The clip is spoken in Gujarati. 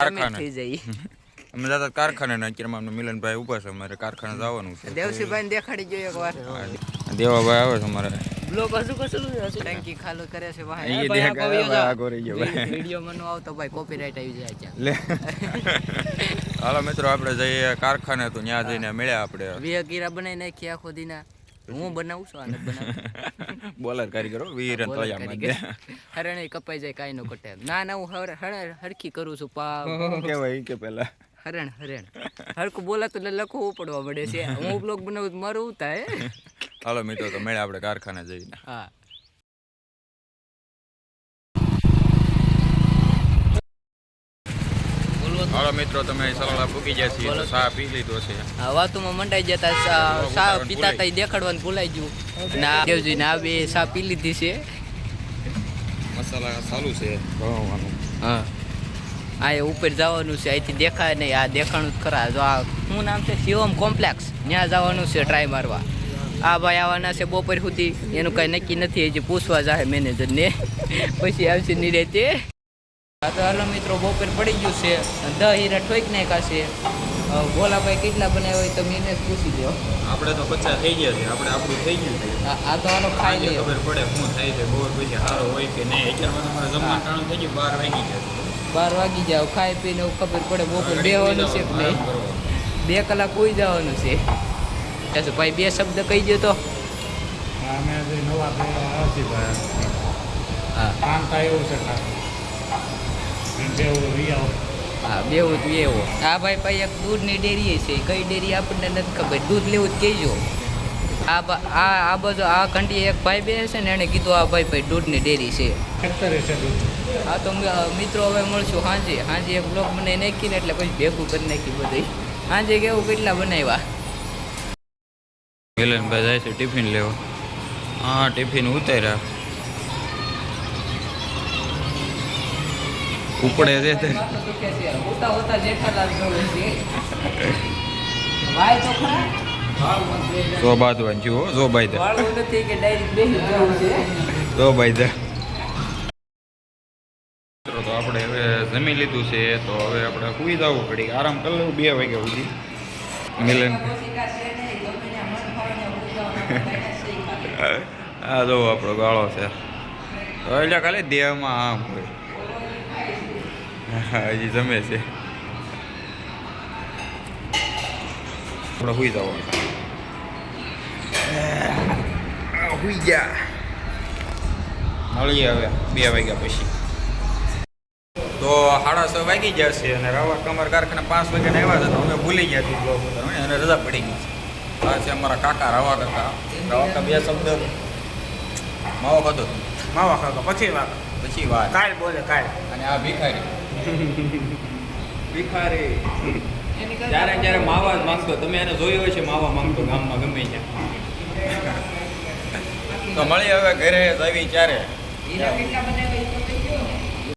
કારખાને થઈ જાય અમે જતા કારખાને ને અત્યારમાં અમને મિલનભાઈ ઊભા છે. અમારે કારખાને જવાનું છે. દેવસીભાઈ દેખાડી જોઈએ એકવાર. દેવાભાઈ આવે છે અમારે. બ્લોક હસુ ટંકી ખાલી કરે છે ભાઈ. એ દેખ આગો રહી ગયો ભાઈ. વિડિયો માં નો આવતો ભાઈ કોપીરાઈટ આવી જાય છે. લે હાલો મિત્રો આપણે જઈએ કારખાને તો ત્યાં જઈને મળ્યા આપણે. વીહ ગીરા બનાવી નાખી આખો દીના. હું બનાવું છું આને બનાવું. બોલર કારીગરો વીરન તળિયામાં દે. હરણે કપાઈ જાય કાઈ નો કટે. ના હું હરખી કરું છું પાવ. કેવાય કે પેલા હરણ હરખું બોલાતું એટલે લખવું પડવા મળે છે. હું બ્લોગ બનાવું મારું થાય. હાલો મિત્રો તો મળ્યા આપણે કારખાને જઈને. હા હાલો મિત્રો તમે સલાડા પૂકી ગયા છીએ તો ચા પી લીધો છે. હા વાતોમાં મંડાઈ જતા ચા પીતા તા દેખાડવાનું ભૂલાઈ ગયું. ના દેવજી ને આ બે ચા પી લીધી છે. મસાલા ચાલુ છે ભરવાનું. હા આ એ ઉપર જવાનું છે. અહીંથી દેખાય નહીં. આ દેખાણું જ ખરા. જો આ શું નામ છે? શિવમ કોમ્પ્લેક્સ. ત્યાં જવાનું છે ટ્રાય મારવા. આ ભાઈ આવવાના છે બપોર સુધી. એનું કાંઈ નક્કી નથી. હજી પૂછવા જાય મેનેજરને પછી આવશે નિરેતે. હા તો હાલો મિત્રો બપોર પડી ગયું છે. 10 હીરા ઠોક નાખ્યા છે. ભોલાભાઈ કેટલા બનાવ્યા હોય તમે એને જ પૂછી દો. આપણે તો 50 થઈ ગયા છે. આપણે આપણું થઈ ગયું છે. આ તો હાલો ખાઈ લઈએ. ખબર પડે શું થાય છે. બપોર પછી સારો હોય કે નહીં. અત્યારમાં તમારે જમવાનું ટાણું થઈ ગયું 12 વાગી ગયા. 12 વાગી જાવ ખાઈ પીને ખબર પડે બપોર બેવાનું છે કે નહીં. 2 કલાક હોઈ જવાનું છે. ભાઈ 2 શબ્દ કહી દો તો. હા હા બેવું જ એવો. આ ભાઈ પાસે એક દૂધની ડેરી છે. કઈ ડેરી આપણને નથી ખબર. દૂધ લેવું જ કહેજો. આ બાજુ આ કંડી એક ભાઈ બે છે ને એને કીધું આ ભાઈ દૂધની ડેરી છે. હા તો મિત્રો હવે મળશું સાંજે એક બ્લોગ બનાવી નાખીને એટલે પછી ભેગું કરી નાખી બધી. સાંજે કેવું કેટલા બનાવ્યા. મિલનભાઈ જાય છે ટિફિન લેવા. હા ટિફિન ઉતાર્યા ઉપડે છે હોતા જેઠાલાલ જોવે છે. ભાઈ તો ખરા જો બાદવાન જો જો ભાઈ દે વાળું નથી કે ડાયરેક્ટ બેસી જવું છે. જો ભાઈ દે. તો આપણે હવે જમી લીધું છે તો હવે આપણે સુઈ જવું પડી. આરામ કરી લેવું 2 વાગ્યા સુધી. મિલન આ જો આપણો ગાળો છે એટલે ખાલી દેહમાં આમ હોય. હજી જમે છે. આપણે સુઈ જવાનું. સુઈ ગયા. મળીએ હવે 2 વાગ્યા પછી. તો 6:30 વાગી ગયા છે અને રવા કમર કારખાને 5 વાગ્યાને આવ્યા છે તો અમે ભૂલી ગયા હતી બ્લોગ ઉતારવાની અને રજા પડી ગઈ છે. આ છે અમારા કાકા રવા કાકા. રવા કાકા 2 શબ્દ માવો ખાધો. માવા ખાતો પછી વાત કાલ બોલે કાલ. અને આ ભિખારી જ્યારે માવા જ માંગતો. તમે એને જોયો હોય છે માવા માંગતો ગામમાં ગમે ત્યાં. તો મળી હવે ઘરે આવી ત્યારે. કેટલા બનાવ્યા